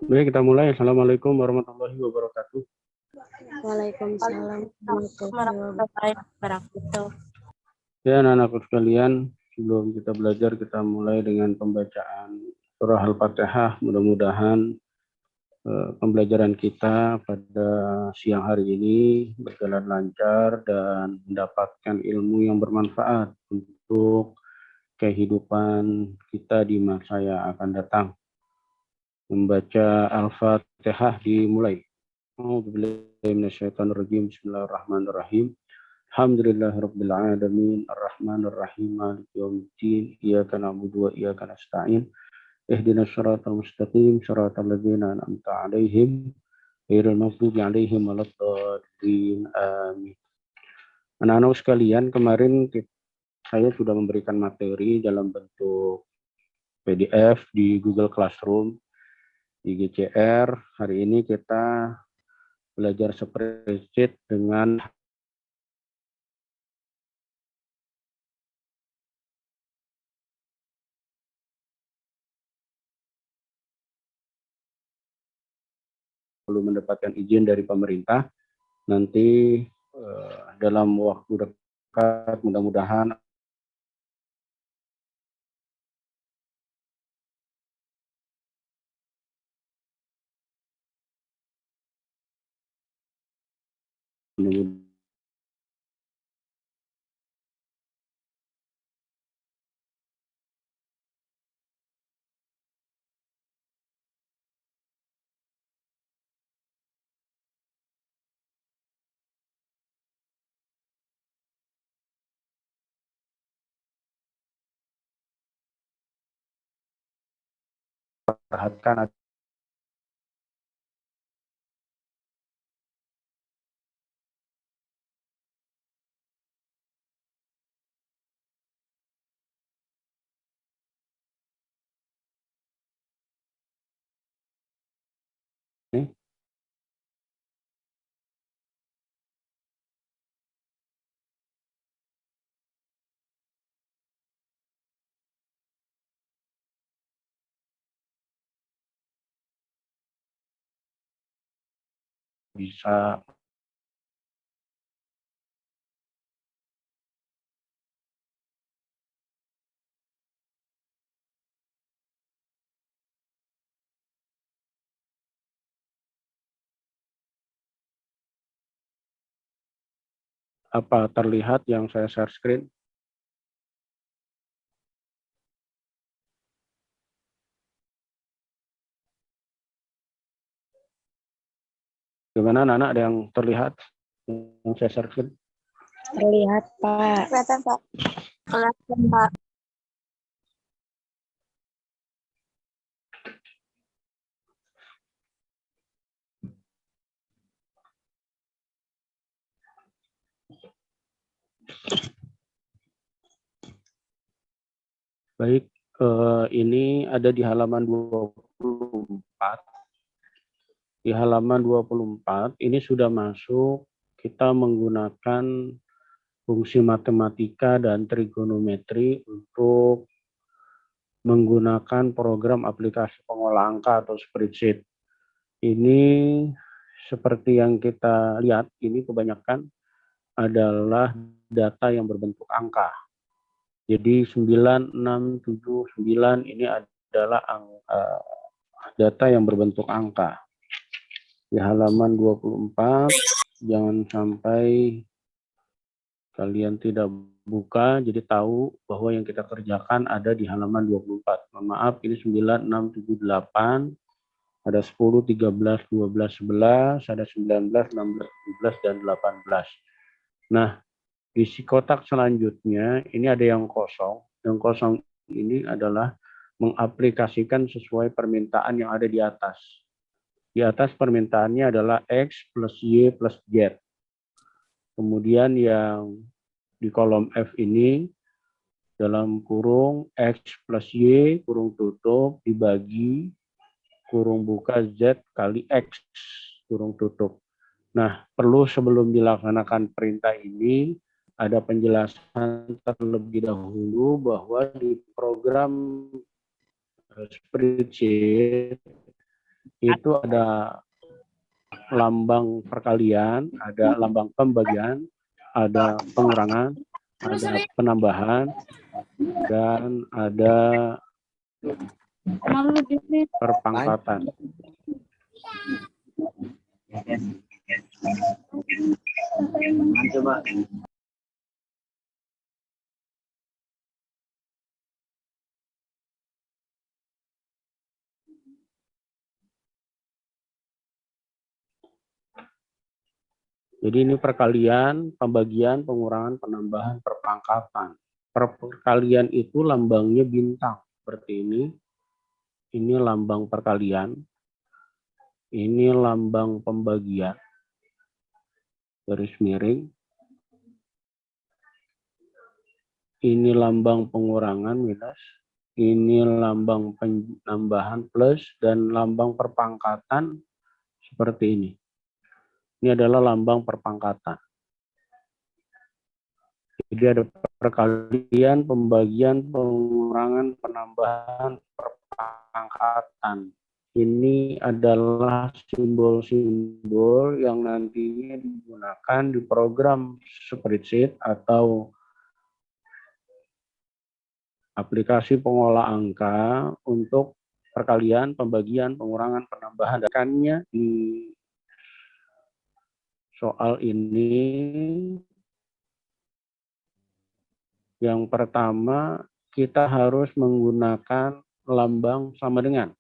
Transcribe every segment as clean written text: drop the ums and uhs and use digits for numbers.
Baik, kita mulai. Assalamualaikum warahmatullahi wabarakatuh. Waalaikumsalam warahmatullahi wabarakatuh. Ya, anak-anakku sekalian, sebelum kita belajar, kita mulai dengan pembacaan surah Al-Fatihah. Mudah-mudahan pembelajaran kita pada siang hari ini berjalan lancar dan mendapatkan ilmu yang bermanfaat untuk kehidupan kita di masa yang akan datang. Membaca Al-Fatihah dimulai. Bismillahirrahmanirrahim. Alhamdulillahirabbil alamin arrahmanir rahim maliki yaumiddin iyyaka na'budu wa iyyaka nasta'in ihdinas siratal mustaqim siratal ladzina an'amta 'alaihim ghairil maghdubi 'alaihim waladdallin amin. Anak-anak sekalian, kemarin saya sudah memberikan materi dalam bentuk PDF di Google Classroom, di GCR. Hari ini kita belajar spreadsheet dengan perlu mendapatkan izin dari pemerintah. Nanti dalam waktu dekat mudah-mudahan perhatikan ini. Bisa apa terlihat yang saya share screen? Gimana anak-anak, ada yang terlihat yang saya share screen? Terlihat, Pak. Kelihatan, Pak. Kelihatan, Pak. Baik, ini ada di halaman 24. Di halaman 24 ini sudah masuk, kita menggunakan fungsi matematika dan trigonometri untuk menggunakan program aplikasi pengolah angka atau spreadsheet. Ini seperti yang kita lihat, ini kebanyakan adalah data yang berbentuk angka. Jadi 9679 ini adalah data yang berbentuk angka. Di halaman 24, jangan sampai kalian tidak buka, jadi tahu bahwa yang kita kerjakan ada di halaman 24. Mohon maaf, ini 9678, ada 10, 13, 12, 11, ada 19, 16, 17, dan 18. Nah, di kotak selanjutnya, ini ada yang kosong. Yang kosong ini adalah mengaplikasikan sesuai permintaan yang ada di atas. Di atas permintaannya adalah X plus Y plus Z. Kemudian yang di kolom F ini, dalam kurung X plus Y, kurung tutup, dibagi, kurung buka Z kali X, kurung tutup. Nah, perlu sebelum dilaksanakan perintah ini, ada penjelasan terlebih dahulu bahwa di program spreadsheet itu ada lambang perkalian, ada lambang pembagian, ada pengurangan, ada penambahan, dan ada perpangkatan. Coba. Jadi ini perkalian, pembagian, pengurangan, penambahan, perpangkatan. Perkalian itu lambangnya bintang seperti ini. Ini lambang perkalian. Ini lambang pembagian. Garis miring. Ini lambang pengurangan minus. Ini lambang penambahan plus, dan lambang perpangkatan seperti ini. Ini adalah lambang perpangkatan. Jadi ada perkalian, pembagian, pengurangan, penambahan, perpangkatan. Ini adalah simbol-simbol yang nantinya digunakan di program spreadsheet atau aplikasi pengolah angka untuk perkalian, pembagian, pengurangan, penambahan. Akannya di soal ini yang pertama kita harus menggunakan lambang sama dengan.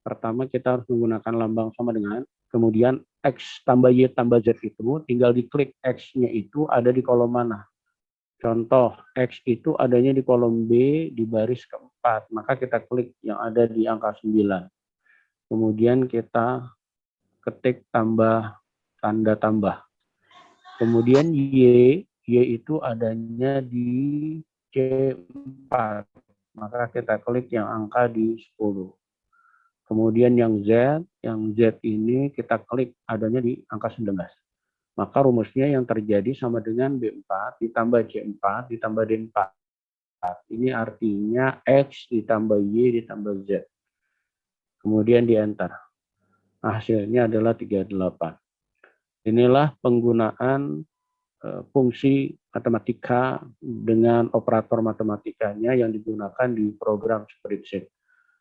Pertama kita harus menggunakan lambang sama dengan, kemudian X tambah Y tambah Z itu tinggal diklik X-nya itu ada di kolom mana. Contoh, X itu adanya di kolom B di baris keempat, maka kita klik yang ada di angka 9. Kemudian kita ketik tambah tanda tambah. Kemudian Y itu adanya di C4, maka kita klik yang angka di 10. Kemudian yang Z ini kita klik adanya di angka 19. Maka rumusnya yang terjadi sama dengan B4 ditambah C4 ditambah D4. Ini artinya X ditambah Y ditambah Z. Kemudian di enter. Hasilnya adalah 38. Inilah penggunaan fungsi matematika dengan operator matematikanya yang digunakan di program spreadsheet.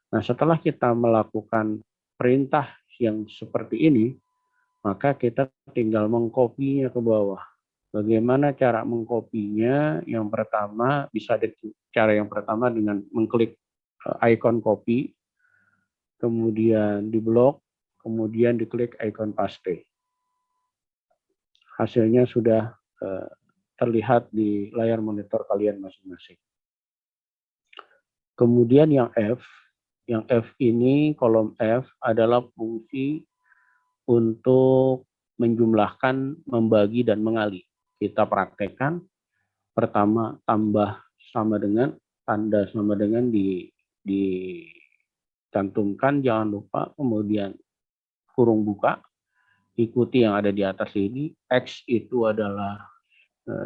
Nah, setelah kita melakukan perintah yang seperti ini, maka kita tinggal mengkopinya ke bawah. Bagaimana cara mengkopinya? Yang pertama, cara yang pertama dengan mengklik icon copy, kemudian di blok, kemudian diklik icon paste. Hasilnya sudah terlihat di layar monitor kalian masing-masing. Kemudian yang F ini, kolom F adalah fungsi untuk menjumlahkan, membagi, dan mengali. Kita praktekkan. Pertama, tambah sama dengan, tanda sama dengan dicantumkan, jangan lupa. Kemudian kurung buka, ikuti yang ada di atas ini. X itu adalah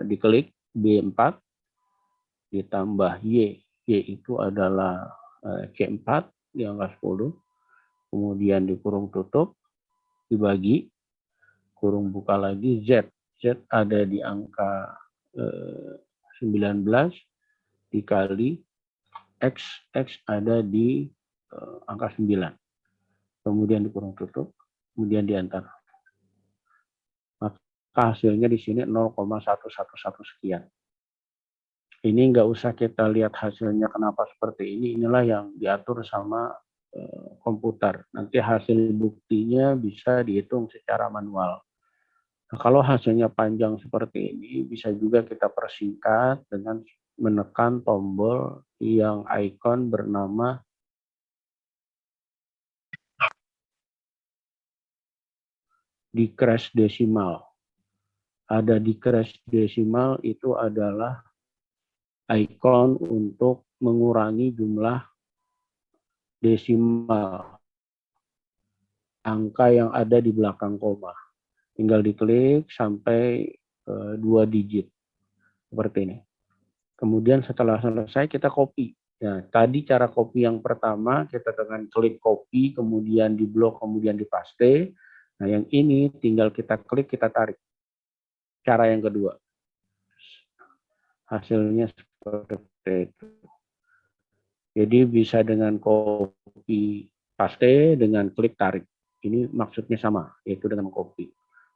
diklik B4, ditambah Y itu adalah C4 di angka 10, kemudian dikurung tutup, dibagi, kurung buka lagi, Z ada di angka 19, dikali X ada di angka 9, kemudian dikurung tutup, kemudian di enter. Maka hasilnya di sini 0,111 sekian. Ini nggak usah kita lihat hasilnya kenapa seperti ini. Inilah yang diatur sama komputer. Nanti hasil buktinya bisa dihitung secara manual. Nah, kalau hasilnya panjang seperti ini, bisa juga kita persingkat dengan menekan tombol yang ikon bernama decrease desimal. Ada decrease desimal itu adalah ikon untuk mengurangi jumlah desimal, angka yang ada di belakang koma. Tinggal diklik sampai 2 digit seperti ini. Kemudian setelah selesai kita copy. Ya, tadi cara copy yang pertama kita dengan klik copy, kemudian di blok, kemudian di paste. Nah, yang ini tinggal kita klik, kita tarik. Cara yang kedua. Hasilnya seperti itu. Jadi bisa dengan copy paste, dengan klik tarik. Ini maksudnya sama, yaitu dengan copy.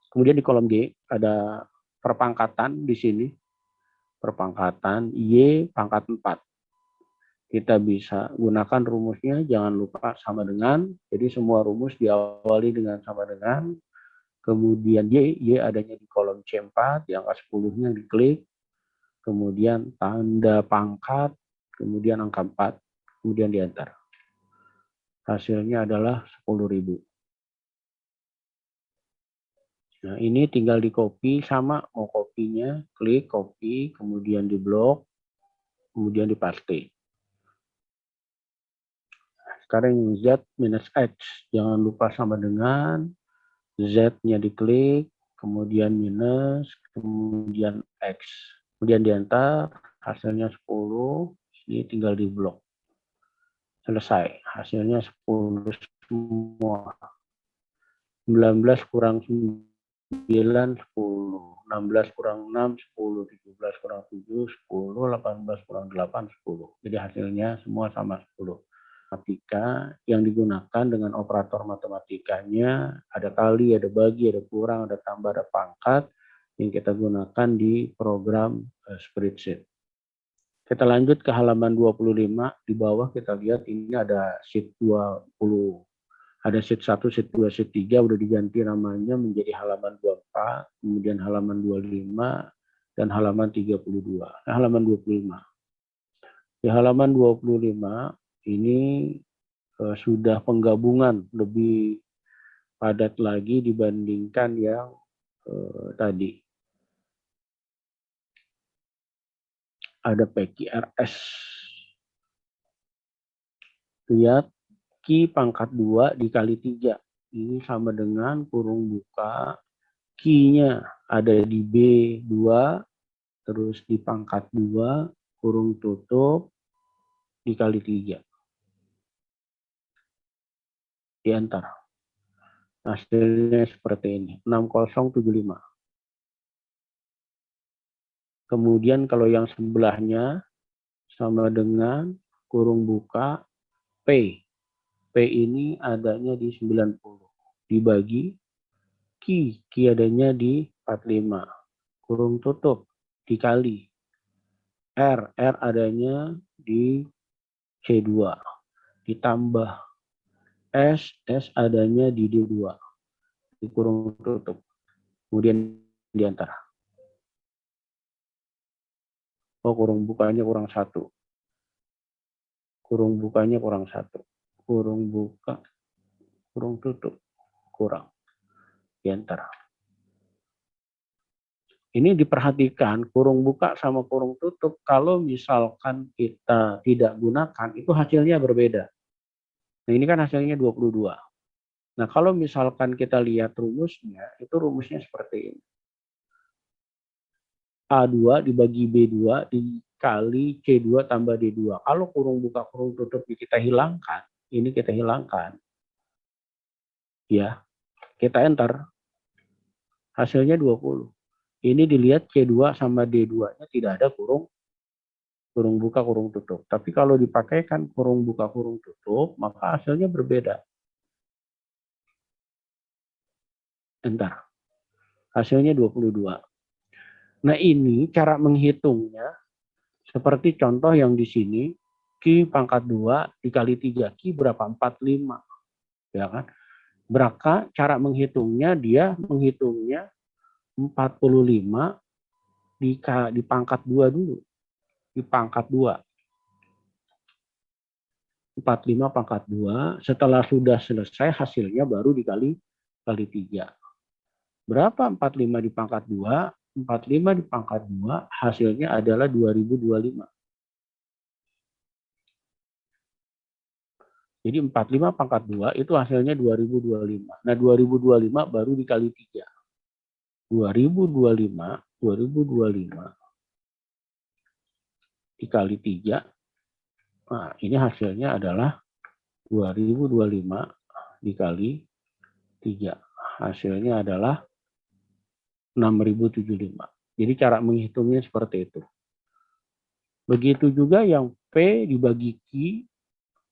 Kemudian di kolom G ada perpangkatan di sini. Perpangkatan Y pangkat 4. Kita bisa gunakan rumusnya, jangan lupa sama dengan. Jadi semua rumus diawali dengan sama dengan. Kemudian Y adanya di kolom C4, yang angka 10-nya diklik. Kemudian tanda pangkat, kemudian angka 4, kemudian di enter. Hasilnya adalah 10.000. Nah, ini tinggal di copy, sama mau kopinya, klik copy, kemudian di blok, kemudian di paste. Sekarang yang Z minus X, jangan lupa sama dengan, Z-nya diklik, kemudian minus, kemudian X. Kemudian di enter, hasilnya 10, ini tinggal di blok. Selesai, hasilnya 10 semua. 19 kurang 9, 10. 16 kurang 6, 10. 17 kurang 7, 10. 18 kurang 8, 10. Jadi hasilnya semua sama 10. Matematika yang digunakan dengan operator matematikanya ada kali, ada bagi, ada kurang, ada tambah, ada pangkat yang kita gunakan di program spreadsheet. Kita lanjut ke halaman 25. Di bawah kita lihat ini ada sheet 20. Ada sheet 1, sheet 2, sheet 3 udah diganti namanya menjadi halaman 24, kemudian halaman 25 dan halaman 32. Nah, halaman 25. Di halaman 25 ini sudah penggabungan lebih padat lagi dibandingkan yang tadi. Ada PQRS. Lihat, Q pangkat 2 dikali 3. Ini sama dengan kurung buka. Q-nya ada di B2, terus di pangkat 2, kurung tutup, dikali 3. Di enter. Hasilnya seperti ini, 6075. Kemudian kalau yang sebelahnya sama dengan kurung buka P. P ini adanya di 90. Dibagi Q. Q adanya di 45. Kurung tutup dikali R. R adanya di C2. Ditambah S. S adanya di D2. Di kurung tutup. Kemudian di enter. Oh, kurung bukanya kurang 1. Kurung bukanya kurang 1. Kurung buka, kurung tutup, kurang. Di enter. Ini diperhatikan, kurung buka sama kurung tutup, kalau misalkan kita tidak gunakan, itu hasilnya berbeda. Nah, ini kan hasilnya 22. Nah, kalau misalkan kita lihat rumusnya, itu rumusnya seperti ini. A2 dibagi B2 dikali C2 tambah D2. Kalau kurung buka, kurung tutup kita hilangkan, ini kita hilangkan. Ya, kita enter. Hasilnya 20. Ini dilihat C2 sama D2-nya tidak ada kurung buka, kurung tutup. Tapi kalau dipakaikan kurung buka, kurung tutup, maka hasilnya berbeda. Enter. Hasilnya 22. Nah, ini cara menghitungnya seperti contoh yang di sini, Q pangkat 2 dikali 3. Q berapa? 45. Ya kan? Berapa cara menghitungnya? Dia menghitungnya 45 di pangkat 2 dulu. Di pangkat 2. 45 pangkat 2. Setelah sudah selesai hasilnya baru dikali 3. Berapa 45 di pangkat 2? 45 di pangkat 2 hasilnya adalah 2025. Jadi 45 pangkat 2 itu hasilnya 2025. Nah, 2025 baru dikali 3. 2025 dikali 3 Nah, ini hasilnya adalah 2025 dikali 3. Hasilnya adalah 6075. Jadi cara menghitungnya seperti itu. Begitu juga yang P dibagi Q,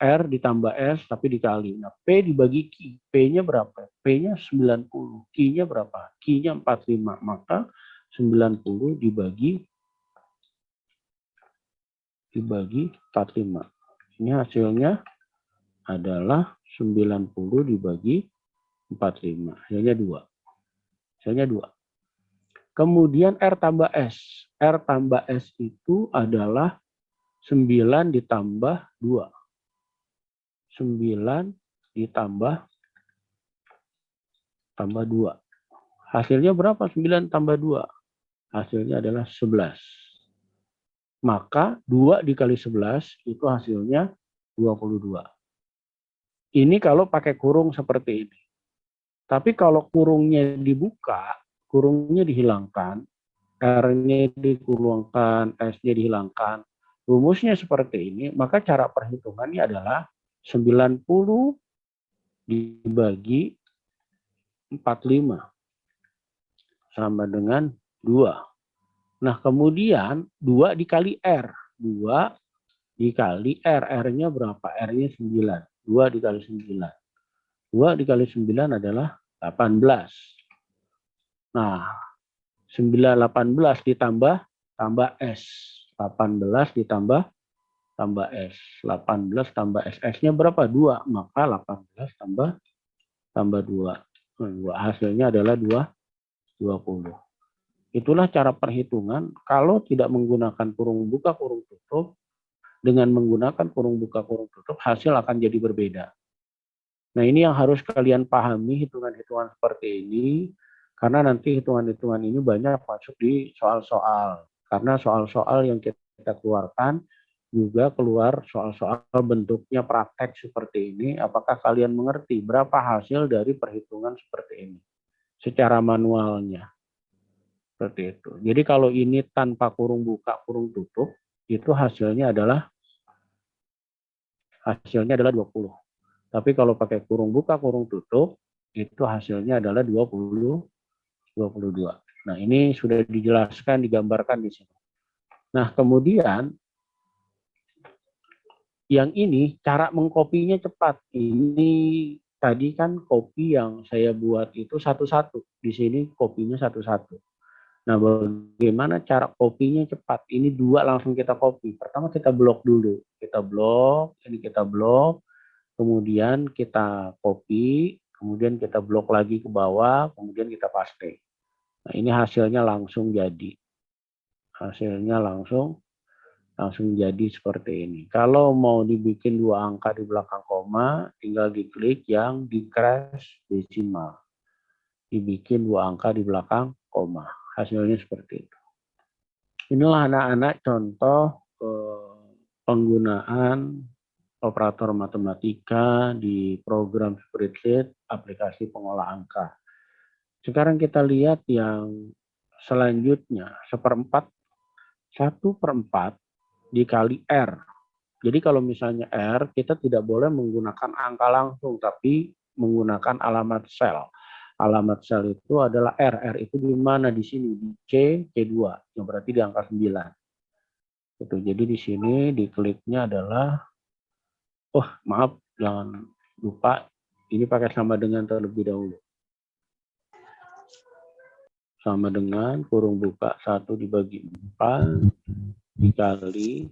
R ditambah S tapi dikali. Nah, P dibagi Q. P-nya berapa? P-nya 90. Q-nya berapa? Q-nya 45. Maka 90 dibagi 45. Ini hasilnya adalah 90 dibagi 45. Hasilnya 2. Hasilnya 2. Kemudian R tambah S. R tambah S itu adalah 9 ditambah 2. 9 ditambah 2. Hasilnya berapa? 9 tambah 2. Hasilnya adalah 11. Maka 2 dikali 11 itu hasilnya 22. Ini kalau pakai kurung seperti ini. Tapi kalau kurungnya dibuka, kurungnya dihilangkan, R-nya dikurungkan, S-nya dihilangkan, rumusnya seperti ini, maka cara perhitungannya adalah 90 dibagi 45 sama dengan 2. Nah, kemudian 2 dikali R. 2 dikali R. R-nya berapa? R-nya 9. 2 dikali 9. 2 dikali 9 adalah 18. Nah, 18 ditambah S. 18 ditambah S. 18 tambah S. S-nya berapa? 2. Maka 18 tambah 2. Hasilnya adalah 20. Itulah cara perhitungan kalau tidak menggunakan kurung buka, kurung tutup. Dengan menggunakan kurung buka, kurung tutup, hasil akan jadi berbeda. Nah, ini yang harus kalian pahami, hitungan-hitungan seperti ini. Karena nanti hitungan-hitungan ini banyak masuk di soal-soal. Karena soal-soal yang kita keluarkan juga keluar soal-soal bentuknya praktek seperti ini. Apakah kalian mengerti berapa hasil dari perhitungan seperti ini? Secara manualnya. Seperti itu. Jadi kalau ini tanpa kurung buka, kurung tutup, itu hasilnya adalah 20. Tapi kalau pakai kurung buka, kurung tutup, itu hasilnya adalah 22. Nah, ini sudah dijelaskan, digambarkan di sini. Nah, kemudian yang ini cara mengkopinya cepat. Ini tadi kan kopi yang saya buat itu satu-satu. Di sini kopinya satu-satu. Nah, bagaimana cara kopinya cepat? Ini 2 langsung kita copy. Pertama kita blok dulu. Kita blok, ini kita blok. Kemudian kita copy, kemudian kita blok lagi ke bawah, kemudian kita paste. Nah, ini hasilnya langsung jadi. Hasilnya langsung jadi seperti ini. Kalau mau dibikin 2 angka di belakang koma, tinggal diklik yang di crash desimal. Dibikin 2 angka di belakang koma. Hasilnya seperti itu. Inilah anak-anak contoh penggunaan operator matematika di program spreadsheet aplikasi pengolah angka. Sekarang kita lihat yang selanjutnya, 1/4 dikali R. Jadi kalau misalnya R, kita tidak boleh menggunakan angka langsung, tapi menggunakan alamat sel. Alamat sel itu adalah R. R itu di mana? Di sini, di C2, yang berarti di angka 9. Gitu. Jadi di sini dikliknya adalah, maaf, jangan lupa, ini pakai sama dengan terlebih dahulu. Sama dengan kurung buka 1 dibagi 4 dikali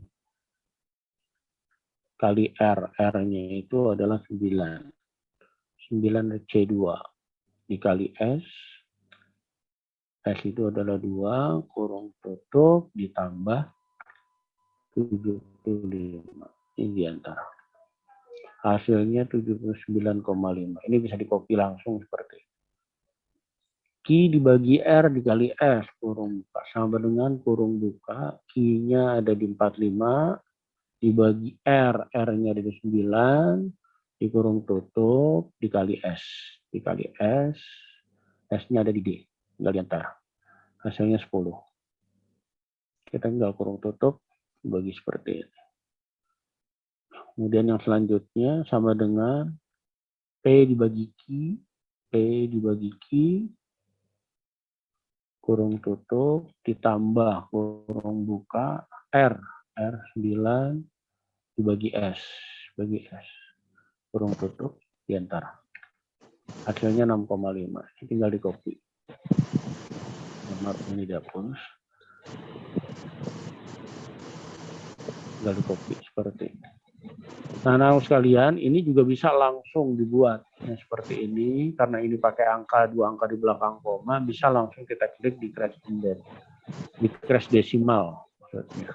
R. R-nya itu adalah 9. 9 C2 dikali S. S itu adalah 2, kurung tutup ditambah 75. Ini di antara. Hasilnya 79,5. Ini bisa dikopi langsung seperti ini. Q dibagi R dikali S, kurung buka. Sama dengan kurung buka, Q-nya ada di 45, dibagi R, R-nya ada di 9, dikurung tutup, dikali S. Dikali S, S-nya ada di D, tinggal di antara. Hasilnya 10. Kita tinggal kurung tutup, bagi seperti ini. Kemudian yang selanjutnya sama dengan P dibagi Q, kurung tutup, ditambah kurung buka, R 9 dibagi S, kurung tutup, diantar. Hasilnya 6,5. Ini tinggal di copy. Nomor ini dihapus. Tinggal di copy seperti ini. Nah, anak sekalian, ini juga bisa langsung dibuat seperti ini, karena ini pakai angka 2 angka di belakang koma, bisa langsung kita klik di crash indent, di crash desimal maksudnya.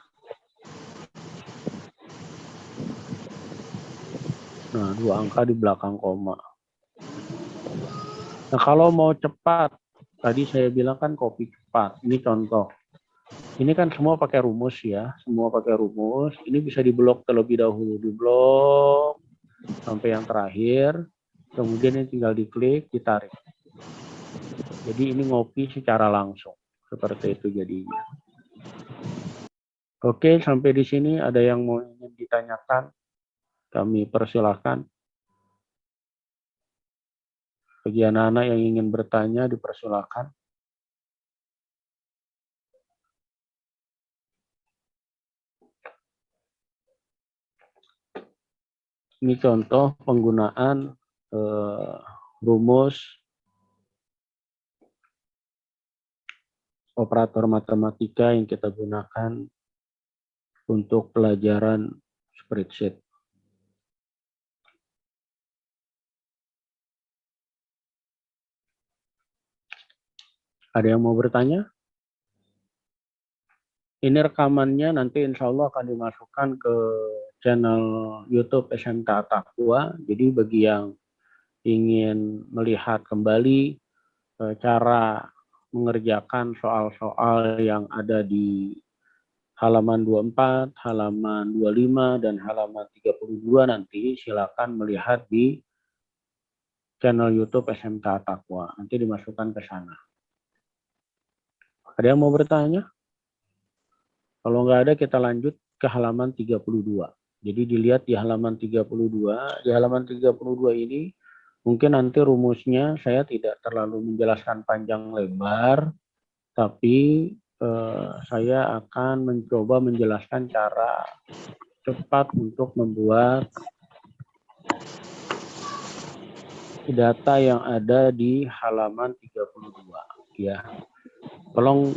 Nah, 2 angka di belakang koma. Nah, kalau mau cepat, tadi saya bilang kan copy cepat. Ini contoh. Ini kan semua pakai rumus ya, semua pakai rumus. Ini bisa diblok terlebih dahulu, diblok sampai yang terakhir. Kemudian ini tinggal diklik, ditarik. Jadi ini ngopi secara langsung, seperti itu jadinya. Oke, sampai di sini ada yang mau ingin ditanyakan? Kami persilahkan. Bagi anak-anak yang ingin bertanya, dipersilahkan. Ini contoh penggunaan rumus operator matematika yang kita gunakan untuk pelajaran spreadsheet. Ada yang mau bertanya? Ini rekamannya nanti insya Allah akan dimasukkan ke channel YouTube SMK Taqwa. Jadi bagi yang ingin melihat kembali cara mengerjakan soal-soal yang ada di halaman 24, halaman 25, dan halaman 32 nanti silakan melihat di channel YouTube SMK Taqwa. Nanti dimasukkan ke sana. Ada yang mau bertanya? Kalau nggak ada, kita lanjut ke halaman 32. Jadi dilihat di halaman 32. Di halaman 32 ini mungkin nanti rumusnya saya tidak terlalu menjelaskan panjang lebar, tapi saya akan mencoba menjelaskan cara cepat untuk membuat data yang ada di halaman 32. Ya, tolong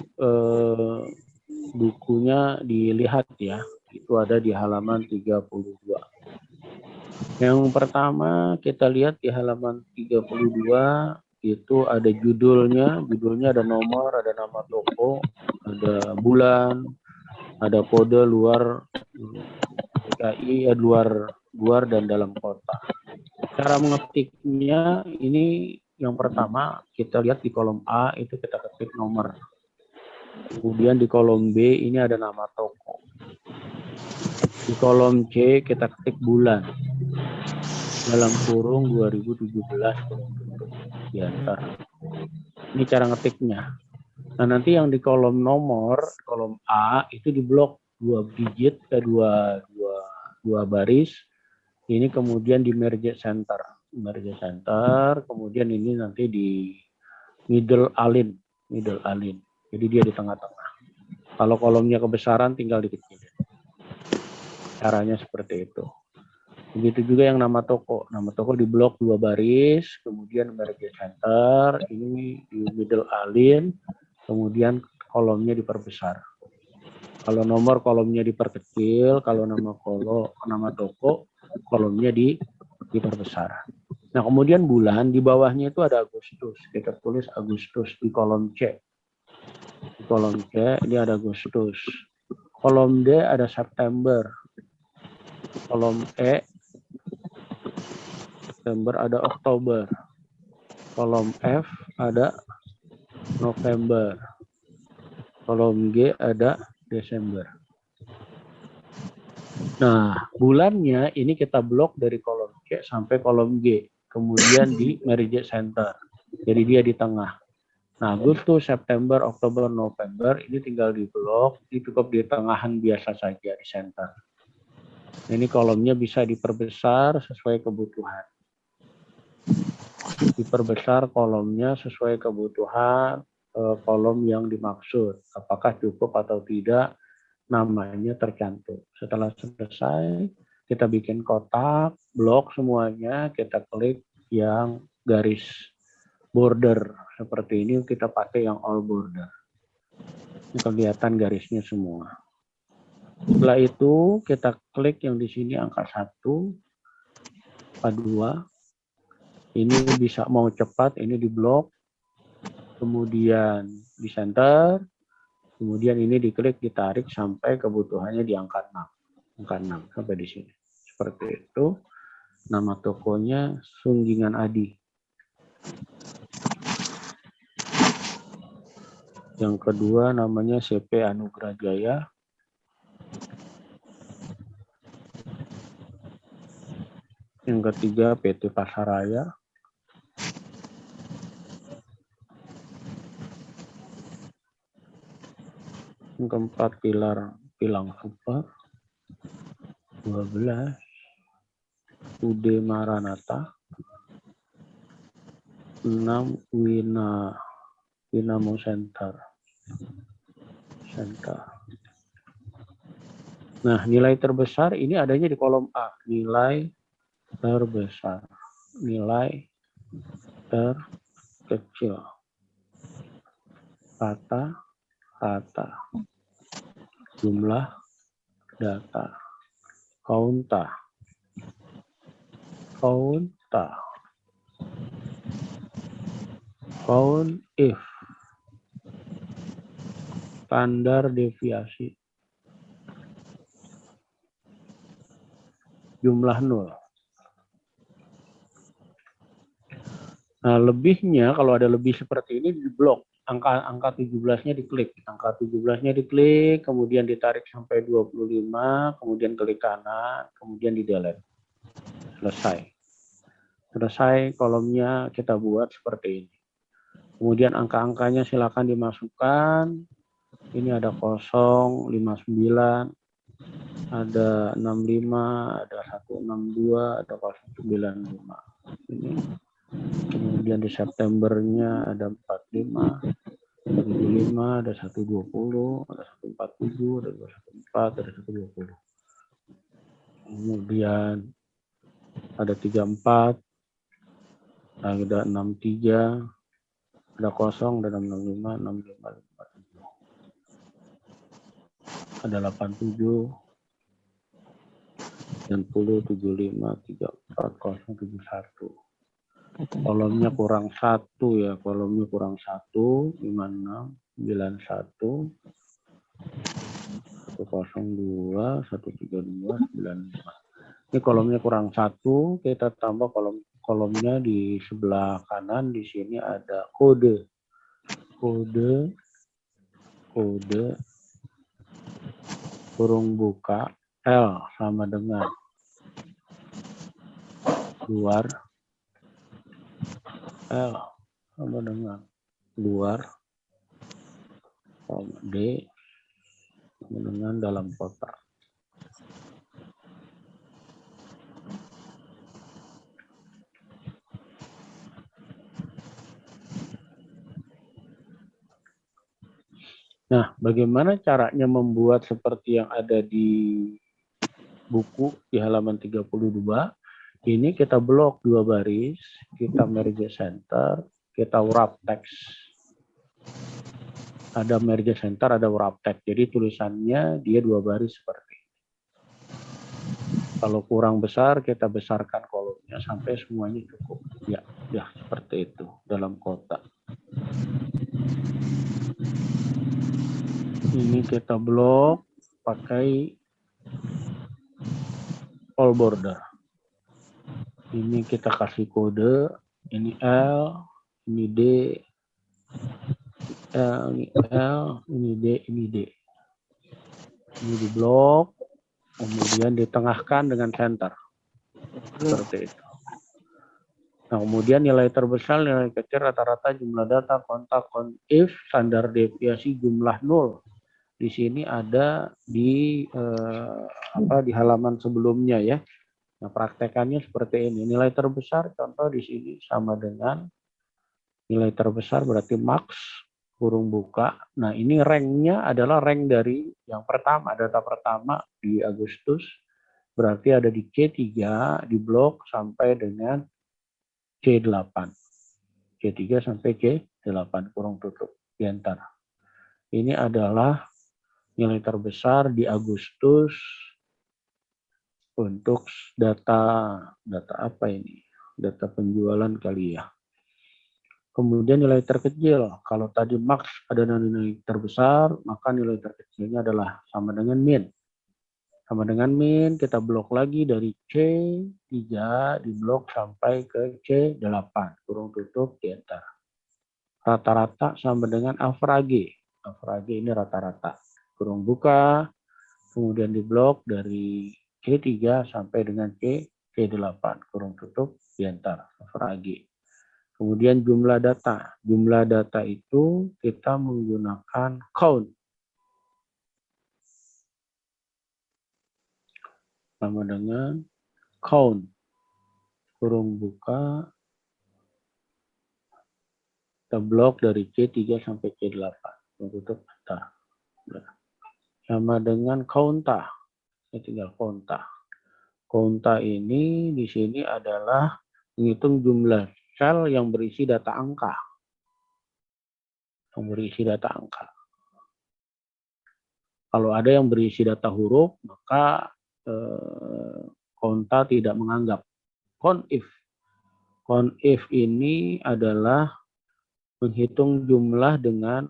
bukunya dilihat ya, itu ada di halaman 32. Yang pertama kita lihat di halaman 32 itu ada judulnya ada nomor, ada nama toko, ada bulan, ada kode luar DKI, luar dan dalam kota. Cara mengetiknya ini yang pertama kita lihat di kolom A itu kita ketik nomor. Kemudian di kolom B ini ada nama toko. Di kolom C kita ketik bulan. Dalam kurung 2017 diantar. Ini cara ngetiknya. Nah, nanti yang di kolom nomor, kolom A itu diblok 2 digit ke dua baris. Ini kemudian di merge center. Kemudian ini nanti di middle align. Jadi dia di tengah-tengah. Kalau kolomnya kebesaran tinggal dikecilin. Caranya seperti itu. Begitu juga yang nama toko. Nama toko di blok 2 baris, kemudian merge center, ini di middle align, kemudian kolomnya diperbesar. Kalau nomor kolomnya diperkecil, kalau nama toko kolomnya diperbesar. Nah, kemudian bulan di bawahnya itu ada Agustus. Kita tulis Agustus di kolom C. Di kolom C ini ada Agustus. Kolom D ada September. Kolom E September ada Oktober. Kolom F ada November. Kolom G ada Desember. Nah, bulannya ini kita blok dari kolom C sampai kolom G. Kemudian di merge center. Jadi dia di tengah. Nah, Agustus, September, Oktober, November ini tinggal di blok. Ini cukup di tengahan biasa saja di center. Ini kolomnya bisa diperbesar sesuai kebutuhan. Diperbesar kolomnya sesuai kebutuhan kolom yang dimaksud. Apakah cukup atau tidak, namanya tercantum. Setelah selesai, kita bikin kotak, blok semuanya, kita klik yang garis border. Seperti ini kita pakai yang all border. Ini kelihatan garisnya semua. Setelah itu kita klik yang di sini angka 1, angka 2. Ini bisa mau cepat, ini di blok. Kemudian di center. Kemudian ini diklik, ditarik sampai kebutuhannya di angka 6. Angka 6 sampai di sini. Seperti itu. Nama tokonya Sunggingan Adi. Yang kedua namanya CP Anugrah Jaya. Yang ketiga PT Pasaraya. Yang keempat Pilang Super. 12 UD Maranatha. 6 Winamo Center. Nah, nilai terbesar ini adanya di kolom A. Nilai terbesar. Nilai terkecil. Kata. Jumlah data. Kaunta. Count if. Standar deviasi. Jumlah 0. Nah, lebihnya kalau ada lebih seperti ini di blok. Angka 17-nya diklik. Angka 17-nya diklik, kemudian ditarik sampai 25, kemudian klik kanan, kemudian di delete. Selesai kolomnya kita buat seperti ini. Kemudian angka-angkanya silakan dimasukkan. Ini ada 059, ada 65, ada 162, ada 095. Ini. Kemudian di Septembernya ada 45, 75, ada 120, ada 147, ada 214, ada 120. Kemudian ada 34, ada 63, ada 0, ada 65, 65, 57. Ada 87, 90, 75, 34, 071. Kolomnya kurang 1 ya, kolomnya kurang 1, 56, 91, 102, 132, 95. Ini kolomnya kurang 1, kita tambah kolomnya di sebelah kanan. Di sini ada kode kurung buka L sama dengan luar L sama dengan luar, D sama dengan dalam kotak. Nah, bagaimana caranya membuat seperti yang ada di buku di halaman 32? Ini kita blok 2 baris, kita merge center, kita wrap text. Ada merge center, ada wrap text. Jadi tulisannya dia 2 baris seperti ini. Kalau kurang besar, kita besarkan kolomnya sampai semuanya cukup. Ya seperti itu dalam kotak. Ini kita blok pakai all border. Ini kita kasih kode, ini L, ini D, ini L, ini D, ini D. Ini di blok, kemudian ditengahkan dengan center. Seperti itu. Nah, kemudian nilai terbesar, nilai kecil, rata-rata, jumlah data, kontak, if, standar deviasi, jumlah 0. di sini ada di di halaman sebelumnya ya. Nah, praktekannya seperti ini. Nilai terbesar contoh di sini sama dengan nilai terbesar berarti max kurung buka. Nah, ini ranknya adalah rank dari yang pertama, data pertama di Agustus. Berarti ada di C3 di blok sampai dengan C8. C3 sampai C8 kurung tutup di antara. Ini adalah nilai terbesar di Agustus untuk data apa ini? Data penjualan kali ya. Kemudian nilai terkecil, kalau tadi max ada nilai terbesar, maka nilai terkecilnya adalah sama dengan min. Sama dengan min, kita blok lagi dari C3 di blok sampai ke C8, kurung tutup di enter. Rata-rata sama dengan average. Average ini rata-rata. Kurung buka, kemudian di blok dari C3 sampai dengan C8, kurung tutup di enter. Average. Kemudian jumlah data. Jumlah data itu kita menggunakan count. Sama dengan count. Kurung buka. Kita blok dari C3 sampai C8. Kurung tutup data. Sama dengan counta. Saya tinggal counta. Counta ini di sini adalah menghitung jumlah sel yang berisi data angka. Yang berisi data angka. Kalau ada yang berisi data huruf, maka counta tidak menganggap. Conif. Conif ini adalah menghitung jumlah dengan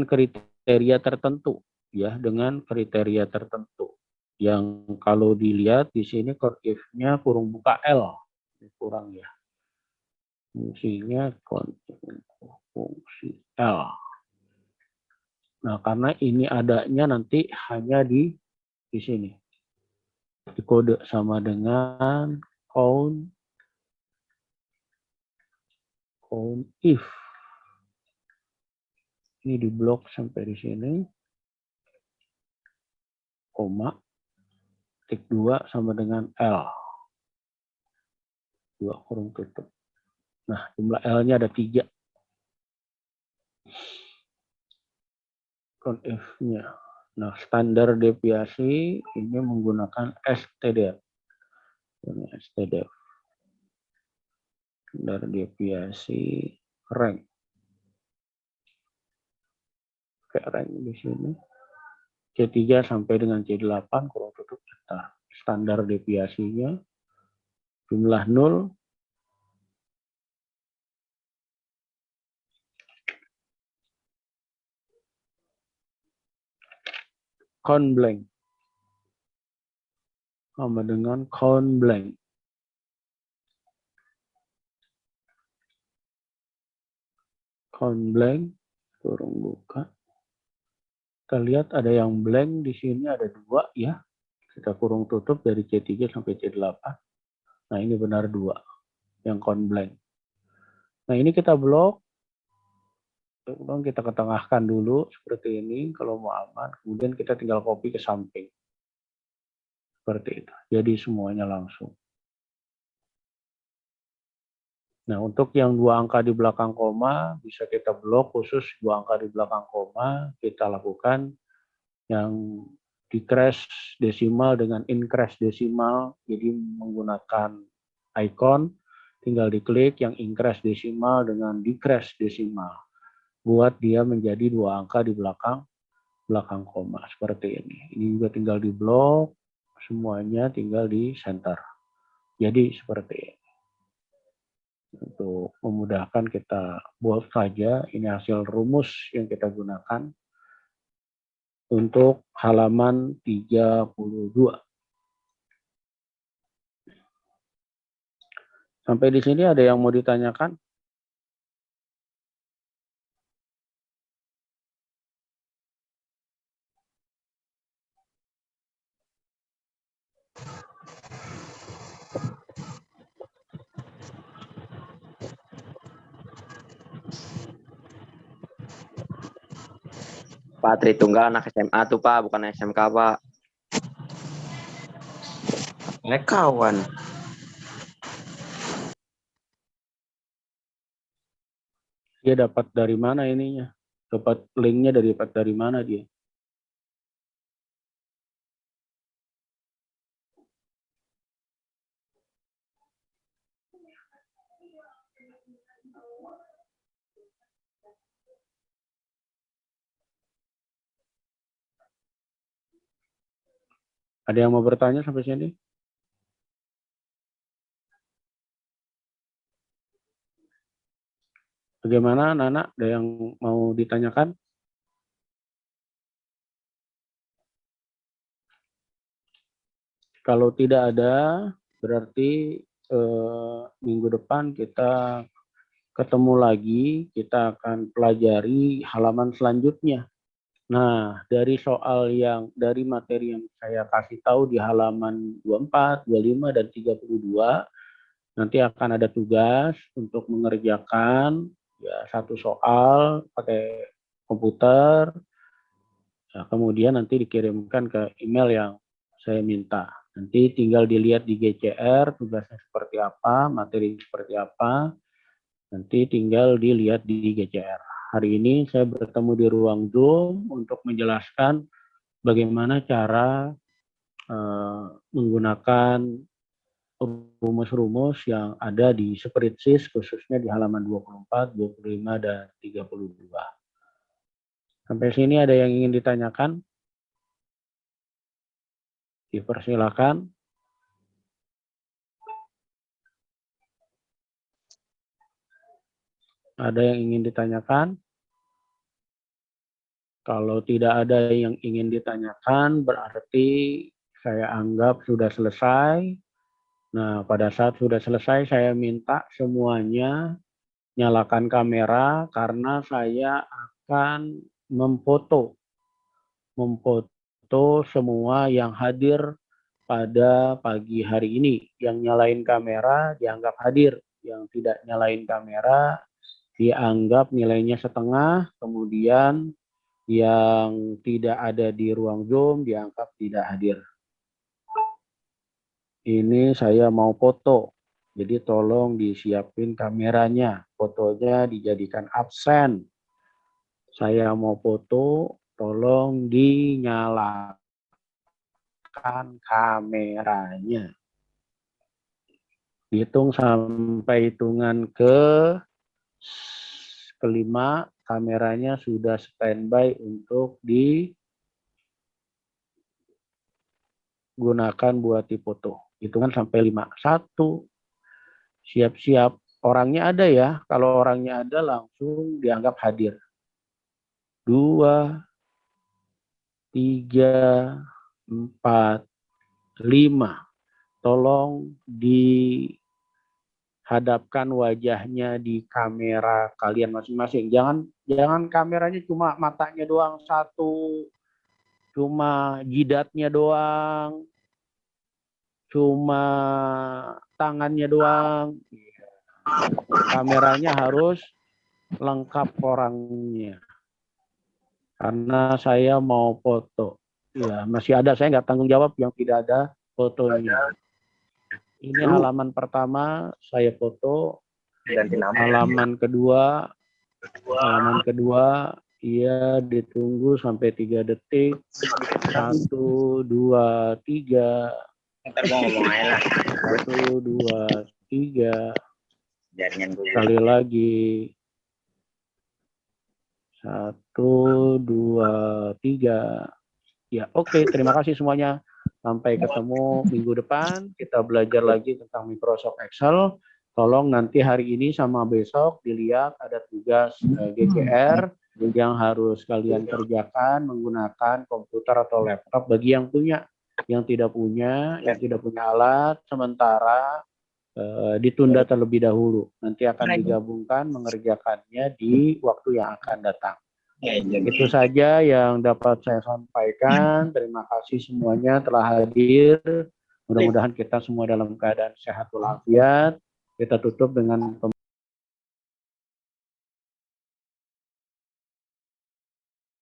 kriteria tertentu, ya, dengan kriteria tertentu. Yang kalau dilihat di sini conif-nya kurung buka L, kurang ya. Fungsinya fungsi L. Nah, karena ini adanya nanti hanya di sini. Dikode sama dengan count if. Ini di blok sampai di sini. Koma. Tik 2 sama dengan L. 2 kurung tutup. Nah, jumlah L-nya ada 3. Conif-nya. Nah, standar deviasi ini menggunakan STDF. Ini STDF. Standar deviasi rank. Kayak rank di sini. C3 sampai dengan C8 kurung tutup data. Standar deviasinya jumlah 0. Count blank. Sama dengan count blank. Count blank, kurung buka. Kita lihat ada yang blank di sini ada 2 ya. Kita kurung tutup dari C3 sampai C8. Nah, ini benar 2 yang count blank. Nah, ini kita blok. Kemudian kita ketengahkan dulu seperti ini kalau mau aman. Kemudian kita tinggal copy ke samping. Seperti itu. Jadi semuanya langsung. Nah, untuk yang 2 angka di belakang koma, bisa kita blok khusus 2 angka di belakang koma, kita lakukan yang decrease desimal dengan increase desimal, jadi menggunakan icon, tinggal diklik yang increase desimal dengan decrease desimal, buat dia menjadi 2 angka di belakang koma, seperti ini. Ini juga tinggal di blok, semuanya tinggal di center. Jadi seperti ini. Untuk memudahkan kita buat saja, ini hasil rumus yang kita gunakan untuk halaman 32. Sampai di sini ada yang mau ditanyakan? Pak Tritunggal anak SMA tuh Pak, bukan SMK Pak. Ini kawan. Dia dapat dari mana ininya? Dapat linknya dari mana dia? Ada yang mau bertanya sampai sini? Bagaimana anak-anak? Ada yang mau ditanyakan? Kalau tidak ada, berarti minggu depan kita ketemu lagi, kita akan pelajari halaman selanjutnya. Nah, dari dari materi yang saya kasih tahu di halaman 24, 25, dan 32, nanti akan ada tugas untuk mengerjakan ya satu soal pakai komputer, ya, kemudian nanti dikirimkan ke email yang saya minta. Nanti tinggal dilihat di GCR, tugasnya seperti apa, materi seperti apa, nanti tinggal dilihat di GCR. Hari ini saya bertemu di ruang Zoom untuk menjelaskan bagaimana cara menggunakan rumus-rumus yang ada di Spreadsheet, khususnya di halaman 24, 25, dan 32. Sampai sini ada yang ingin ditanyakan? Dipersilakan. Ada yang ingin ditanyakan? Kalau tidak ada yang ingin ditanyakan, berarti saya anggap sudah selesai. Nah, pada saat sudah selesai, saya minta semuanya nyalakan kamera karena saya akan memfoto semua yang hadir pada pagi hari ini. Yang nyalain kamera dianggap hadir, yang tidak nyalain kamera dianggap nilainya setengah, kemudian yang tidak ada di ruang Zoom dianggap tidak hadir. Ini saya mau foto, jadi tolong disiapin kameranya, fotonya dijadikan absen. Saya mau foto, tolong dinyalakan kameranya. Hitung sampai hitungan kelima, kameranya sudah standby untuk digunakan buat difoto. Hitungan sampai 5. 1, siap-siap. Orangnya ada ya. Kalau orangnya ada langsung dianggap hadir. 2, 3, 4, 5. Tolong dihadapkan wajahnya di kamera kalian masing-masing. Jangan kameranya cuma matanya doang satu, cuma jidatnya doang, cuma tangannya doang. Kameranya harus lengkap orangnya. Karena saya mau foto. Ya, masih ada, saya nggak tanggung jawab yang tidak ada fotonya. Ini halaman pertama saya foto. Halaman kedua iya ditunggu sampai 3 detik. 1, 2, 3. Ntar gua ngomong aja lah. 1, 2, 3. Sekali lagi. 1, 2, 3. Ya, oke. Terima kasih semuanya. Sampai ketemu minggu depan. Kita belajar lagi tentang Microsoft Excel. Tolong nanti hari ini sama besok dilihat ada tugas GCR yang harus kalian kerjakan menggunakan komputer atau laptop bagi yang punya. Yang tidak punya alat, sementara ditunda terlebih dahulu. Nanti akan digabungkan mengerjakannya di waktu yang akan datang. Itu saja yang dapat saya sampaikan. Terima kasih semuanya telah hadir. Mudah-mudahan kita semua dalam keadaan sehat walafiat. Kita tutup dengan